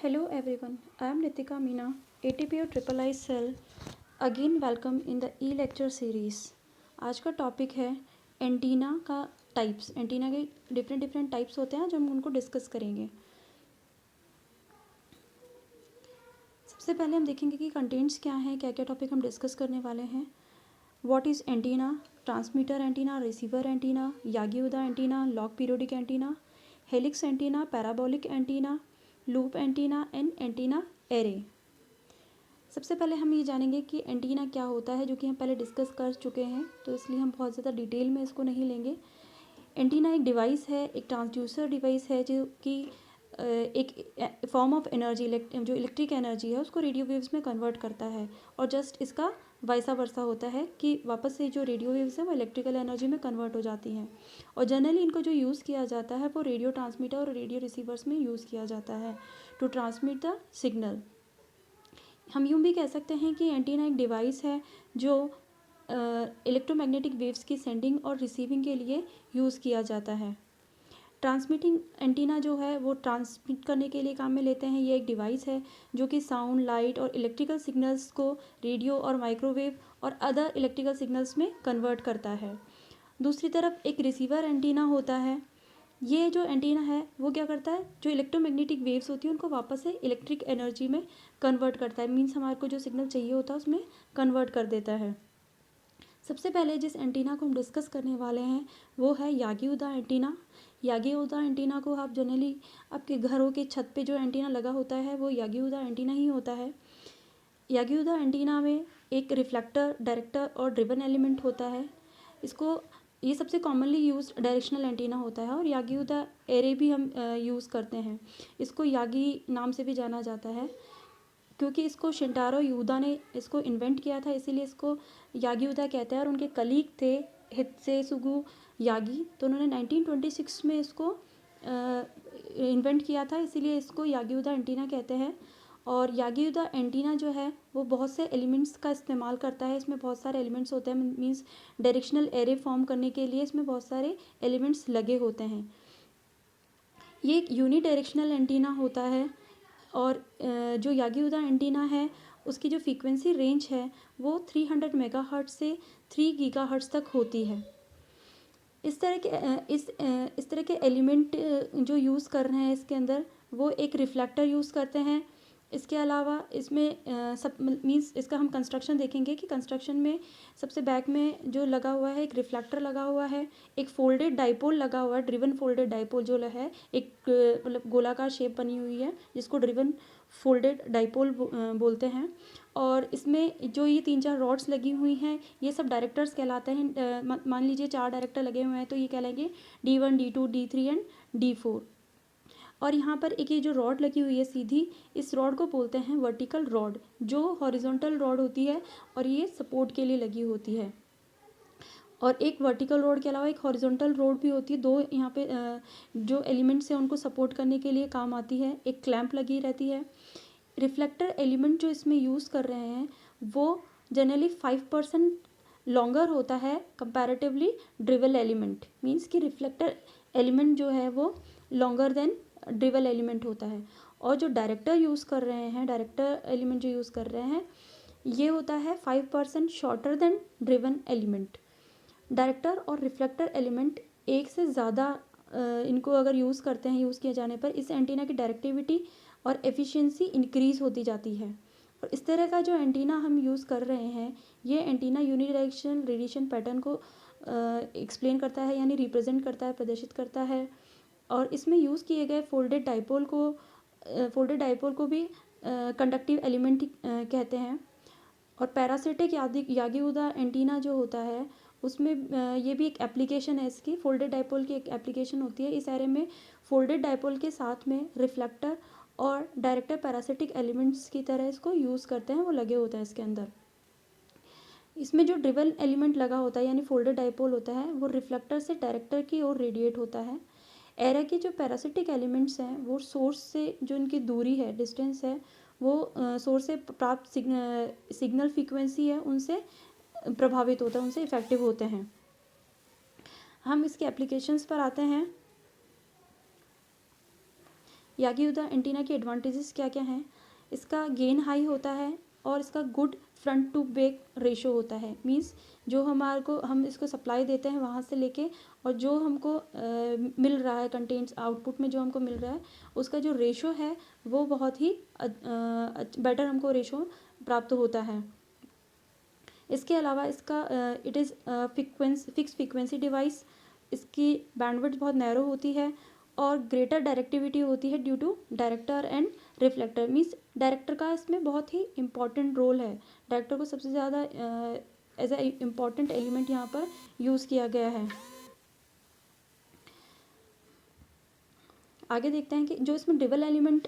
Hello everyone, I am Nitika Meena, ATPO Triple I Cell. Again welcome in the e-lecture series. आज का topic है antenna का types. Antenna के different types होते हैं, जो हम उनको डिस्कस करेंगे. सबसे पहले हम देखेंगे कि कंटेंट्स क्या हैं, क्या क्या टॉपिक हम डिस्कस करने वाले हैं. What is antenna, transmitter antenna, receiver antenna, Yagi Uda antenna, log periodic antenna, helix antenna, parabolic antenna, loop antenna and antenna array. सबसे पहले हम ये जानेंगे कि एंटीना क्या होता है, जो कि हम पहले डिस्कस कर चुके हैं, तो इसलिए हम बहुत ज़्यादा डिटेल में इसको नहीं लेंगे. एंटीना एक डिवाइस है, एक ट्रांसड्यूसर डिवाइस है, जो कि एक फॉर्म ऑफ एनर्जी, जो इलेक्ट्रिक एनर्जी है उसको रेडियो वेव्स में कन्वर्ट करता है. और जस्ट इसका वैसा वर्सा होता है कि वापस से जो रेडियो वेव्स है वो इलेक्ट्रिकल एनर्जी में कन्वर्ट हो जाती हैं. और जनरली इनको जो यूज़ किया जाता है वो रेडियो ट्रांसमीटर और रेडियो रिसीवर्स में यूज़ किया जाता है टू ट्रांसमिट द सिग्नल. हम यूँ भी कह सकते हैं कि एंटीना एक डिवाइस है जो इलेक्ट्रोमैग्नेटिक वेव्स की सेंडिंग और रिसीविंग के लिए यूज़ किया जाता है. ट्रांसमिटिंग एंटीना जो है वो ट्रांसमिट करने के लिए काम में लेते हैं. ये एक डिवाइस है जो कि साउंड, लाइट और इलेक्ट्रिकल सिग्नल्स को रेडियो और माइक्रोवेव और अदर इलेक्ट्रिकल सिग्नल्स में कन्वर्ट करता है. दूसरी तरफ एक रिसीवर एंटीना होता है. ये जो एंटीना है वो क्या करता है, जो इलेक्ट्रोमैग्नेटिक वेव्स होती है उनको वापस से इलेक्ट्रिक एनर्जी में कन्वर्ट करता है. मीन्स हमारे को जो सिग्नल चाहिए होता है उसमें कन्वर्ट कर देता है. सबसे पहले जिस एंटीना को हम डिस्कस करने वाले हैं वो है Yagi Uda antenna. Yagi Uda antenna को आप जनरली आपके घरों के छत पे जो एंटीना लगा होता है वो यागी उदा एंटीना ही होता है. यागी उदा एंटीना में एक रिफ्लेक्टर, डायरेक्टर और ड्रिवन एलिमेंट होता है. ये सबसे कॉमनली यूज डायरेक्शनल एंटीना होता है. और यागी उदा एरे भी हम यूज़ करते हैं. इसको यागी नाम से भी जाना जाता है क्योंकि इसको शिंटारो यूदा ने इसको इन्वेंट किया था, इसीलिए इसको यागी उदा कहते हैं. और उनके कलीग थे हित्सेसुगु यागी, तो उन्होंने 1926 में इसको इन्वेंट किया था, इसीलिए इसको यागी उदा एंटीना कहते हैं. और यागी उदा एंटीना जो है वो बहुत से एलिमेंट्स का इस्तेमाल करता है. इसमें बहुत सारे एलिमेंट्स होते हैं. मीन्स डायरेक्शनल एरे फॉर्म करने के लिए इसमें बहुत सारे एलिमेंट्स लगे होते हैं. ये एक यूनी डायरेक्शनल एंटीना होता है. और जो यागी उदा एंटीना है उसकी जो फ्रीक्वेंसी रेंज है वो 300 मेगाहर्ट्ज़ से 3 गीगाहर्ट्ज़ तक होती है. इस तरह के एलिमेंट जो यूज़ कर रहे हैं इसके अंदर, वो एक रिफ्लेक्टर यूज़ करते हैं. इसके अलावा इसमें सब मीन्स इसका हम कंस्ट्रक्शन देखेंगे कि कंस्ट्रक्शन में सबसे बैक में जो लगा हुआ है एक रिफ्लेक्टर लगा हुआ है, एक फोल्डेड डाइपोल लगा हुआ है. ड्रिवन फोल्डेड डाइपोल जो है एक मतलब गोलाकार शेप बनी हुई है जिसको ड्रिवन फोल्डेड डाइपोल बोलते हैं. और इसमें जो ये 3-4 रॉड्स लगी हुई हैं ये सब डायरेक्टर्स कहलाते हैं. मान लीजिए 4 डायरेक्टर लगे हुए हैं तो ये कहलाएंगे D1, D2, D3 and D4. और यहाँ पर एक ये जो रॉड लगी हुई है सीधी, इस रॉड को बोलते हैं वर्टिकल रॉड, जो हॉरिजॉन्टल रॉड होती है और ये सपोर्ट के लिए लगी होती है. और एक वर्टिकल रॉड के अलावा एक हॉरिजॉन्टल रॉड भी होती है. दो यहाँ पे जो एलिमेंट्स हैं उनको सपोर्ट करने के लिए काम आती है. एक क्लैंप लगी रहती है. रिफ्लेक्टर एलिमेंट जो इसमें यूज़ कर रहे हैं वो जनरली 5% लॉन्गर होता है कंपैरेटिवली ड्रिवल एलिमेंट. मीन्स कि रिफ्लेक्टर एलिमेंट जो है वो लॉन्गर देन ड्रिवल एलिमेंट होता है. और जो डायरेक्टर यूज़ कर रहे हैं, डायरेक्टर एलिमेंट जो यूज़ कर रहे हैं ये होता है 5% shorter than driven element. Director और रिफ्लेक्टर एलिमेंट एक से ज़्यादा इनको अगर यूज़ करते हैं, यूज़ किए जाने पर इस एंटीना की डायरेक्टिविटी और एफिशिएंसी इंक्रीज़ होती जाती है. और इस तरह का जो एंटीना हम यूज़ कर रहे हैं ये एंटीना यूनिडायरेक्शनल रेडिएशन पैटर्न को एक्सप्लेन करता है, यानी रिप्रेजेंट करता है, प्रदर्शित करता है. और इसमें यूज़ किए गए फोल्डेड डाइपोल को भी कंडक्टिव एलिमेंट कहते हैं. और पैरासिटिक यागी उदा एंटीना जो होता है उसमें ये भी एक एप्लीकेशन है इसकी. फोल्डेड डाइपोल की एक एप्लीकेशन होती है. इस एरे में फोल्डेड डाइपोल के साथ में रिफ्लेक्टर और डायरेक्टर पैरासिटिक एलिमेंट्स की तरह इसको यूज़ करते हैं, वो लगे होते हैं इसके अंदर. इसमें जो ड्रिवल एलिमेंट लगा होता है यानी फोल्डेड डाइपोल होता है वो रिफ्लेक्टर से डायरेक्टर की ओर रेडिएट होता है. एरे के जो पैरासिटिक एलिमेंट्स हैं वो सोर्स से जो इनकी दूरी है, डिस्टेंस है, वो सोर्स से प्राप्त सिग्नल फ्रीक्वेंसी है उनसे प्रभावित होता है, उनसे इफ़ेक्टिव होते हैं. हम इसके एप्लीकेशंस पर आते हैं. यागी उदा एंटीना के एडवांटेजेस क्या क्या हैं? इसका गेन हाई होता है और इसका good front to back ratio होता है। मींस जो हमारे को हम इसको सप्लाई देते हैं वहाँ से लेके और जो हमको मिल रहा है कंटेंट्स आउटपुट में जो हमको मिल रहा है उसका जो रेशो है वो बहुत ही बेटर हमको रेशो प्राप्त होता है। इसके अलावा इसका it is fix frequency device, इसकी बैंडविड्थ बहुत नैरो होती है और ग्रेटर डायरेक्टिविटी होती है due to director and reflector. Means director का इसमें बहुत ही इम्पॉर्टेंट रोल है। डायरेक्टर को सबसे ज़्यादा एज ए इम्पॉर्टेंट एलिमेंट यहाँ पर यूज़ किया गया है। आगे देखते हैं कि जो इसमें डिबल एलिमेंट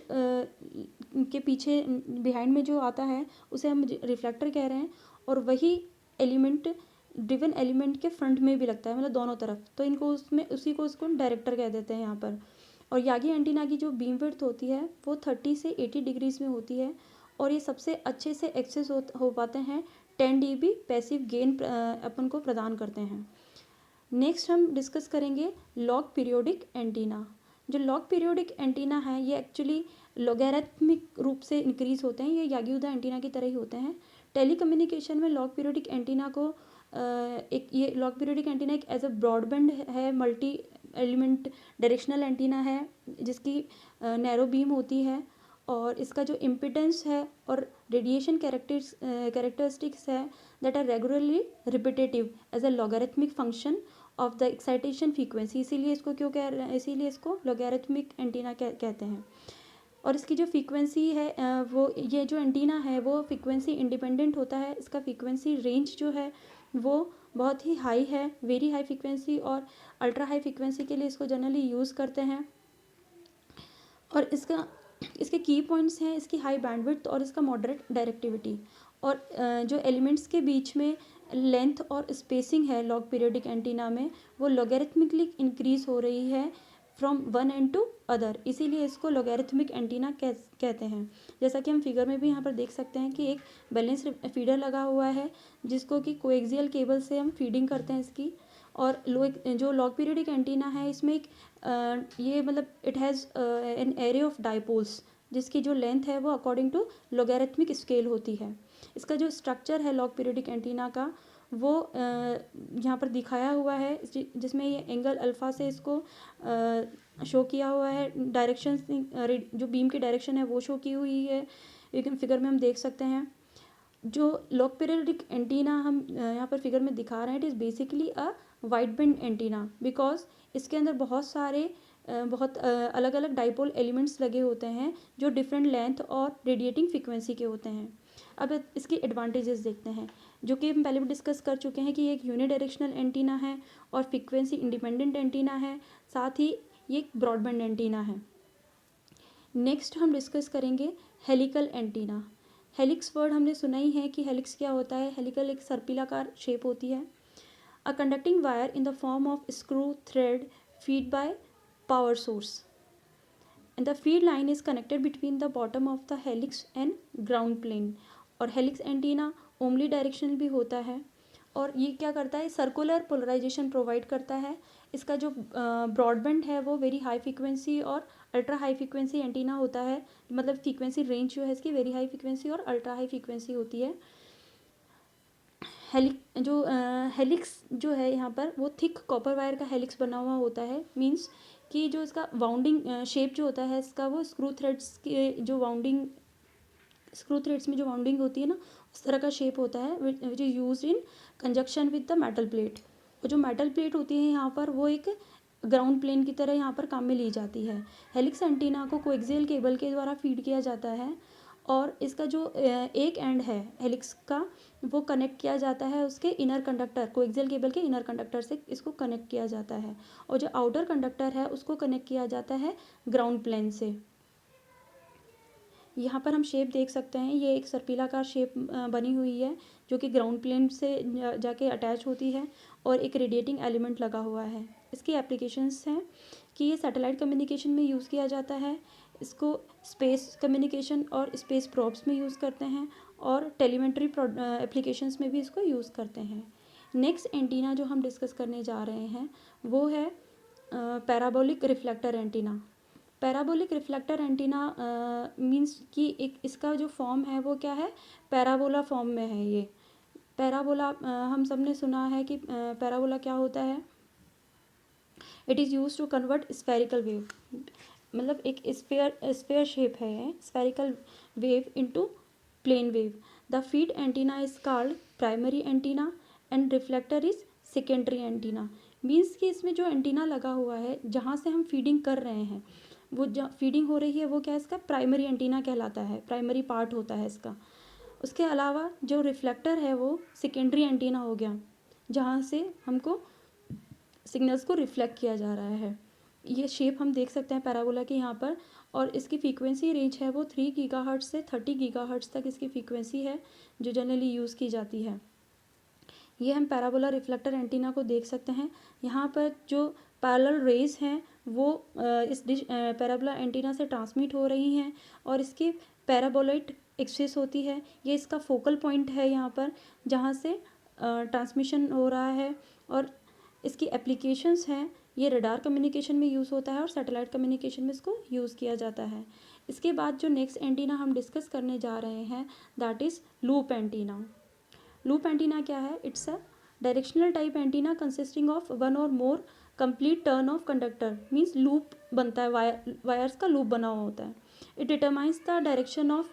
के पीछे बिहाइंड में जो आता है उसे हम रिफ्लेक्टर कह रहे हैं और वही एलिमेंट ड्रिवन एलिमेंट के फ्रंट में भी लगता है, मतलब दोनों तरफ, तो इनको उसमें उसी को उसको डायरेक्टर कह देते हैं यहाँ पर। और यागी एंटीना की जो बीम विड्थ होती है वो 30 से 80 डिग्रीज में होती है और ये सबसे अच्छे से एक्सेस हो पाते हैं। 10 dB पैसिव गेन अपन को प्रदान करते हैं। नेक्स्ट हम डिस्कस करेंगे लॉग पीरियोडिक एंटीना। जो लॉग पीरियोडिक एंटीना है ये एक्चुअली लॉगैरिथमिक रूप से इंक्रीज होते हैं, ये यागी उदा एंटीना की तरह ही होते हैं। टेलीकम्युनिकेशन में लॉग पीरियोडिक एंटीना को एक ये लॉग पीरियोडिक एंटीना एक एज अ ब्रॉडबैंड है, मल्टी एलिमेंट डायरेक्शनल एंटीना है जिसकी नैरो बीम होती है और इसका जो इम्पिडेंस है और रेडिएशन कैरेक्टरिस्टिक्स है that are regularly repetitive as a logarithmic function of the excitation frequency. इसीलिए इसको क्यों कह रहे हैं, इसीलिए इसको लॉगरिथमिक एंटीना कहते हैं। और इसकी जो फ्रीक्वेंसी है वो ये जो एंटीना है वो फ्रीक्वेंसी इंडिपेंडेंट होता है। इसका फ्रीक्वेंसी रेंज जो है वो बहुत ही हाई है, वेरी हाई फ्रीक्वेंसी और अल्ट्रा हाई फ्रीक्वेंसी के लिए इसको जनरली यूज़ करते हैं। और इसके की पॉइंट्स हैं इसकी हाई बैंडविड्थ और इसका मॉडरेट डायरेक्टिविटी। और जो एलिमेंट्स के बीच में लेंथ और स्पेसिंग है लॉग पीरियोडिक एंटीना में वो लॉगरिथमिकली इंक्रीज हो रही है from one end to other, इसीलिए इसको लॉगरिथमिक एंटीना कहते हैं। जैसा कि हम फिगर में भी यहाँ पर देख सकते हैं कि एक बैलेंस फीडर लगा हुआ है जिसको कि कोएक्सियल केबल से हम फीडिंग करते हैं इसकी। और जो लॉग पीरियोडिक एंटीना है इसमें एक ये मतलब it has an array of dipoles जिसकी जो लेंथ है वो अकॉर्डिंग टू लॉगरिथमिक स्केल होती है। इसका जो स्ट्रक्चर है लॉग पीरियोडिक एंटीना का वो यहाँ पर दिखाया हुआ है जिसमें ये एंगल अल्फ़ा से इसको शो किया हुआ है। डायरेक्शन जो बीम की डायरेक्शन है वो शो की हुई है, लेकिन फिगर में हम देख सकते हैं। जो लॉग पीरियोडिक एंटीना हम यहाँ पर फिगर में दिखा रहे हैं it is basically a wide band antenna because इसके अंदर बहुत सारे बहुत अलग अलग डाइपोल एलिमेंट्स लगे होते हैं जो डिफरेंट लेंथ और रेडिएटिंग फ्रीक्वेंसी के होते हैं। अब इसकी एडवांटेजेस देखते हैं जो कि हम पहले भी डिस्कस कर चुके हैं कि ये एक यूनिडायरेक्शनल एंटीना है और फ्रीक्वेंसी इंडिपेंडेंट एंटीना है, साथ ही ये एक ब्रॉडबैंड एंटीना है। नेक्स्ट हम डिस्कस करेंगे हेलिकल एंटीना। हेलिक्स वर्ड हमने सुना ही है कि हेलिक्स क्या होता है। हेलिकल एक सर्पिलाकार शेप होती है। A conducting wire in the form of screw thread feed by power source and the feed line is connected between the bottom of the helix and ground plane। और helix antenna ओमली directional भी होता है और ये क्या करता है circular polarisation provide करता है। इसका जो ब्रॉडबैंड है वो वेरी हाई फ्रीक्वेंसी और अल्ट्रा हाई फ्रीक्वेंसी एंटीना होता है, मतलब फ्रीक्वेंसी रेंज जो है इसकी वेरी हाई फ्रीक्वेंसी और अल्ट्रा हाई फ्रीक्वेंसी होती है। हेलिक्स जो है यहाँ पर वो थिक कॉपर वायर का हेलिक्स बना हुआ होता है। मींस कि जो इसका वाउंडिंग शेप जो होता है इसका वो स्क्रू थ्रेड्स में जो वाउंडिंग होती है ना उस तरह का शेप होता है which is used in conjunction with the metal plate. और जो मेटल प्लेट होती है यहाँ पर वो एक ग्राउंड प्लेन की तरह यहाँ पर काम में ली जाती है। हेलिक्स एंटीना को कोएक्सियल केबल के द्वारा फीड किया जाता है और इसका जो एक एंड है हेलिक्स का वो कनेक्ट किया जाता है उसके इनर कंडक्टर, कोएक्सियल केबल के इनर कंडक्टर से इसको कनेक्ट किया जाता है और जो आउटर कंडक्टर है उसको कनेक्ट किया जाता है ग्राउंड प्लेन से। यहाँ पर हम शेप देख सकते हैं, ये एक सर्पिलाकार शेप बनी हुई है जो कि ग्राउंड प्लेन से जाके अटैच होती है और एक रेडिएटिंग एलिमेंट लगा हुआ है। इसकी एप्लीकेशंस हैं कि ये सैटेलाइट कम्युनिकेशन में यूज़ किया जाता है, इसको स्पेस कम्युनिकेशन और स्पेस प्रॉब्स में यूज़ करते हैं और टेलीमेट्री एप्लीकेशंस में भी इसको यूज़ करते हैं। नेक्स्ट एंटीना जो हम डिस्कस करने जा रहे हैं वो है parabolic reflector antenna. Parabolic reflector antenna means कि एक इसका जो फॉर्म है वो क्या है, पैराबोला फॉर्म में है ये। पैराबोला हम सब ने सुना है कि पैराबोला क्या होता है, it is use to convert spherical wave, मतलब एक स्फेयर शेप है, spherical wave into plane wave. The feed antenna is called primary antenna and reflector is secondary antenna. Means कि इसमें जो एंटीना लगा हुआ है जहाँ से हम फीडिंग कर रहे हैं, वो जो फीडिंग हो रही है वो क्या है, इसका प्राइमरी एंटीना कहलाता है, प्राइमरी पार्ट होता है इसका। उसके अलावा जो रिफ्लेक्टर है वो सेकेंडरी एंटीना हो गया, जहाँ से हमको सिग्नल्स को रिफ्लेक्ट किया जा रहा है। ये शेप हम देख सकते हैं पैराबोला के यहाँ पर, और इसकी फ्रीक्वेंसी रेंज है वो 3 गीगाहर्ट्ज़ से 30 गीगाहर्ट्ज़ तक इसकी फ्रीक्वेंसी है जो जनरली यूज़ की जाती है। ये हम पैराबोला रिफ्लेक्टर एंटीना को देख सकते हैं। यहाँ पर जो पैरेलल रेज हैं वो इस पैराबोला एंटीना से ट्रांसमिट हो रही हैं और इसकी पैराबोलाइट एक्सिस होती है। ये इसका फोकल पॉइंट है यहाँ पर जहाँ से ट्रांसमिशन हो रहा है। और इसकी एप्लीकेशंस हैं, ये रडार कम्युनिकेशन में यूज़ होता है और सैटेलाइट कम्युनिकेशन में इसको यूज़ किया जाता है। इसके बाद जो नेक्स्ट एंटीना हम डिस्कस करने जा रहे हैं that is loop antenna. Loop antenna क्या है, it's a directional type antenna consisting of one और more complete turn of conductor. Means loop बनता है, वायर्स का लूप बना हुआ होता है। It determines the direction of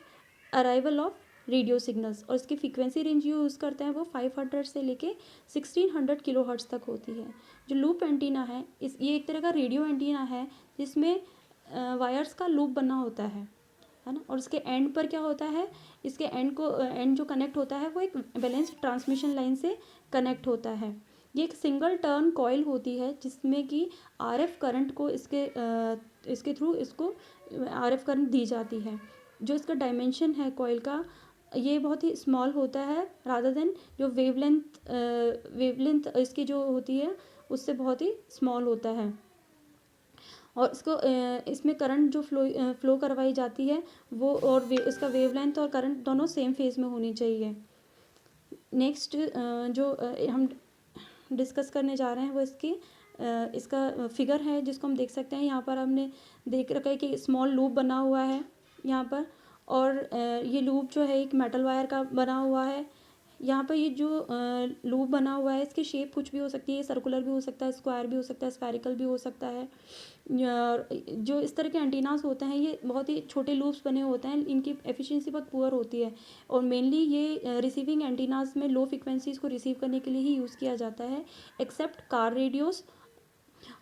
arrival of radio signals, और इसकी फ्रीक्वेंसी रेंज यूज़ करते हैं वो 500 से लेके 1600 किलोहर्ट्ज़ तक होती है। जो लूप एंटीना है ये एक तरह का रेडियो एंटीना है जिसमें वायर्स का लूप बना होता है ना, और इसके एंड पर क्या होता है, इसके एंड जो कनेक्ट होता है वो एक बैलेंस ट्रांसमिशन लाइन से कनेक्ट होता है। ये एक सिंगल टर्न कॉइल होती है जिसमें कि आरएफ करंट को इसके थ्रू इसको आरएफ करंट दी जाती है। जो इसका डायमेंशन है कॉइल का, ये बहुत ही स्मॉल होता है रादर देन जो वेवलेंथ इसकी जो होती है उससे बहुत ही स्मॉल होता है। और इसमें करंट जो फ्लो करवाई जाती है वो और इसका वेवलेंथ और करंट दोनों सेम फेज में होनी चाहिए। नेक्स्ट जो हम डिस्कस करने जा रहे हैं वो इसका फिगर है जिसको हम देख सकते हैं। यहाँ पर हमने देख रखा है कि स्मॉल लूप बना हुआ है यहाँ पर, और ये लूप जो है एक मेटल वायर का बना हुआ है। यहाँ पर ये जो लूप बना हुआ है इसकी शेप कुछ भी हो सकती है, सर्कुलर भी हो सकता है, स्क्वायर भी हो सकता है, स्फेरिकल भी हो सकता है। जो इस तरह के एंटीनास होते हैं ये बहुत ही छोटे लूप्स बने होते हैं, इनकी एफिशिएंसी बहुत पुअर होती है, और मेनली ये रिसीविंग एंटीनास में लो फ्रिक्वेंसीज़ को रिसीव करने के लिए ही यूज़ किया जाता है, एक्सेप्ट कार रेडियोस,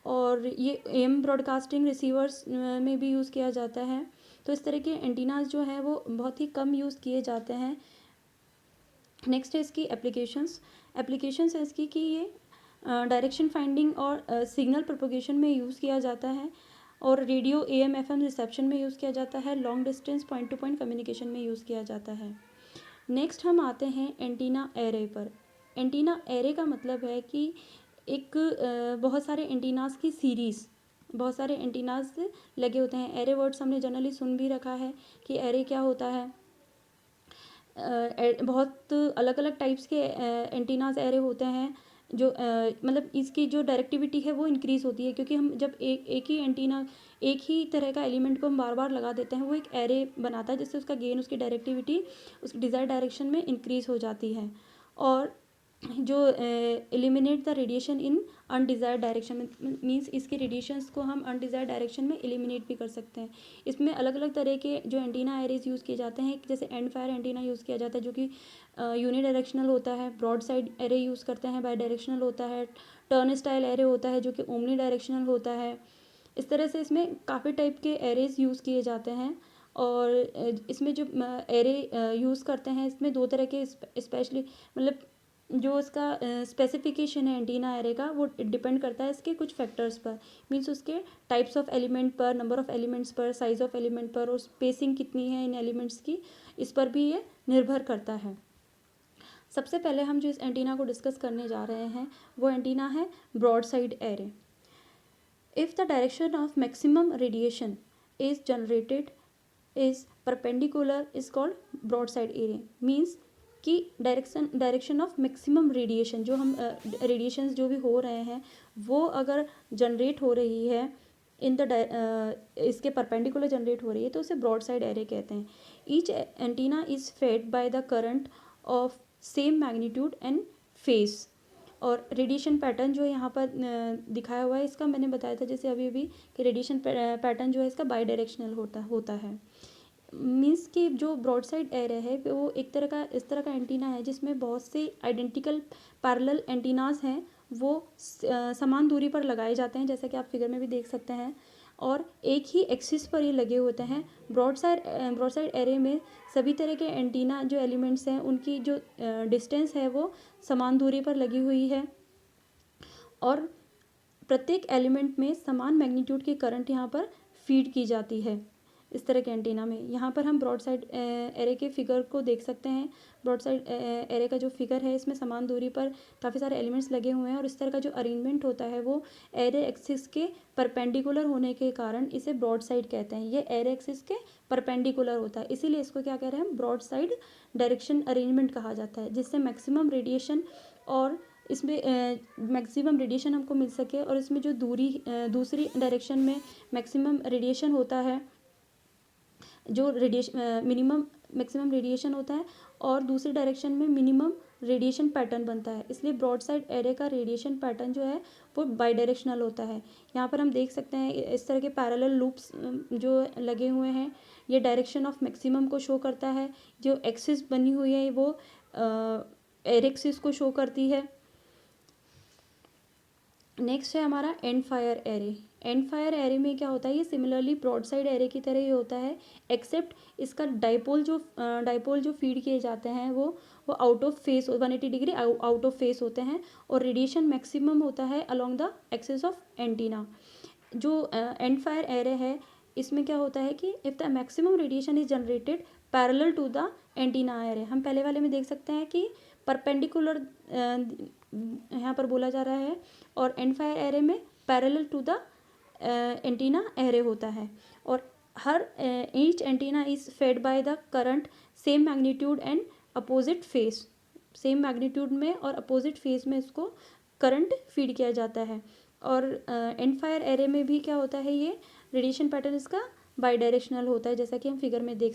और ये एम ब्रॉडकास्टिंग रिसीवर्स में भी यूज़ किया जाता है। तो इस तरह के एंटीनास जो हैं वो बहुत ही कम यूज़ किए जाते हैं। नेक्स्ट है इसकी एप्लीकेशंस है इसकी कि ये डायरेक्शन फाइंडिंग और सिग्नल प्रोपोगेशन में यूज़ किया जाता है, और रेडियो AM FM रिसेप्शन में यूज़ किया जाता है, long distance point two point communication में यूज़ किया जाता है। नेक्स्ट हम आते हैं एंटीना एरे पर। एंटीना एरे का मतलब है कि एक बहुत सारे एंटीनास की सीरीज़, बहुत सारे एंटीनास लगे होते हैं। एरे वर्ड्स हमने जनरली सुन भी रखा है कि एरे क्या होता है। बहुत अलग अलग टाइप्स के एंटीनास एरे होते हैं जो मतलब इसकी जो डायरेक्टिविटी है वो इंक्रीज़ होती है, क्योंकि हम जब एक ही एंटीना, एक ही तरह का एलिमेंट को हम बार बार लगा देते हैं वो एक एरे बनाता है, जिससे उसका गेन, उसकी डायरेक्टिविटी उसकी डिज़ायर्ड डायरेक्शन में इंक्रीज़ हो जाती है, और जो eliminate the radiation in undesired direction, means इसके रेडिएशंस को हम अनडिज़ायर्ड डायरेक्शन में एलिमिनेट भी कर सकते हैं। इसमें अलग अलग तरह के जो एंटीना एरेज यूज़ किए जाते हैं, जैसे एंड फायर एंटीना यूज़ किया जाता है जो कि यूनी डायरेक्शनल होता है, ब्रॉड साइड एरे यूज़ करते हैं, बाई डायरेक्शनल होता है, टर्न स्टाइल एरे होता है जो कि ओमनी डायरेक्शनल होता है। इस तरह से इसमें काफ़ी टाइप के एरेज यूज़ किए जाते हैं, और इसमें जो एरे यूज़ करते हैं इसमें दो तरह के स्पेशली, मतलब जो इसका स्पेसिफिकेशन है एंटीना एरे का वो डिपेंड करता है इसके कुछ फैक्टर्स पर, मीन्स उसके टाइप्स ऑफ एलिमेंट पर, नंबर ऑफ एलिमेंट्स पर, साइज ऑफ एलिमेंट पर, और स्पेसिंग कितनी है इन एलिमेंट्स की, इस पर भी ये निर्भर करता है। सबसे पहले हम जो इस एंटीना को डिस्कस करने जा रहे हैं वो एंटीना है broad side array. If the direction of maximum radiation is generated is perpendicular is called broad side array. Means कि डायरेक्शन ऑफ मैक्सिमम रेडिएशन, जो हम रेडिएशंस जो भी हो रहे हैं वो अगर जनरेट हो रही है इन द इसके परपेंडिकुलर जनरेट हो रही है तो उसे ब्रॉड साइड एरे कहते हैं। Each antenna is fed by the current of same magnitude and face. और रेडिएशन पैटर्न जो यहाँ पर दिखाया हुआ है इसका मैंने बताया था जैसे अभी अभी कि रेडिएशन पैटर्न जो है इसका बाई डायरेक्शनल होता है। मीन्स कि जो ब्रॉड साइड एरे है वो एक तरह का इस तरह का एंटीना है जिसमें बहुत से आइडेंटिकल पैरेलल एंटीनाज हैं वो समान दूरी पर लगाए जाते हैं जैसा कि आप फिगर में भी देख सकते हैं और एक ही एक्सिस पर ये लगे होते हैं। ब्रॉड साइड एरे में सभी तरह के एंटीना जो एलिमेंट्स हैं उनकी जो डिस्टेंस है वो समान दूरी पर लगी हुई है और प्रत्येक एलिमेंट में समान मैग्नीट्यूड की करंट यहाँ पर फीड की जाती है इस तरह के एंटीना में। यहाँ पर हम ब्रॉड साइड एरे के फिगर को देख सकते हैं। ब्रॉड साइड एरे का जो फिगर है इसमें समान दूरी पर काफ़ी सारे एलिमेंट्स लगे हुए हैं और इस तरह का जो अरेंजमेंट होता है वो एरे एक्सिस के परपेंडिकुलर होने के कारण इसे ब्रॉड साइड कहते हैं। ये एरे एक्सिस के परपेंडिकुलर होता है इसीलिए इसको क्या कह रहे हैं, ब्रॉड साइड डायरेक्शन अरेंजमेंट कहा जाता है, जिससे मैक्सिमम रेडिएशन और इसमें मैक्सिमम रेडिएशन हमको मिल सके और इसमें जो दूसरी डायरेक्शन में मैक्सिमम रेडिएशन होता है, जो मिनिमम मैक्सिमम रेडिएशन होता है और दूसरी डायरेक्शन में मिनिमम रेडिएशन पैटर्न बनता है। इसलिए ब्रॉड साइड एरे का रेडिएशन पैटर्न जो है वो बाई डायरेक्शनल होता है। यहाँ पर हम देख सकते हैं इस तरह के पैरेलल लूप्स जो लगे हुए हैं ये डायरेक्शन ऑफ मैक्सिमम को शो करता है। जो एक्सिस बनी हुई है वो एरे एक्सिस को शो करती है। नेक्स्ट है हमारा and fire array. And fire array में क्या होता है, ये सिमिलरली ब्रॉड साइड एरे की तरह ही होता है एक्सेप्ट इसका डाइपोल जो फीड किए जाते हैं वो out of phase 180 degree out of phase होते हैं और रेडिएशन मैक्सिमम होता है along the axis of antenna. जो एंड फायर एरे है इसमें क्या होता है कि if the maximum radiation is generated parallel to the antenna array. हम पहले वाले में देख सकते हैं कि परपेंडिकुलर यहाँ पर बोला जा रहा है और एंड फायर एरे में parallel to the antenna array होता है और हर each antenna is fed by the current same magnitude and opposite phase. Same magnitude में और अपोजिट फेस में इसको करंट फीड किया जाता है। और एंड फायर एरे में भी क्या होता है, ये रेडिएशन पैटर्न इसका बाई डायरेक्शनल होता है जैसा कि हम फिगर में देख सकते हैं।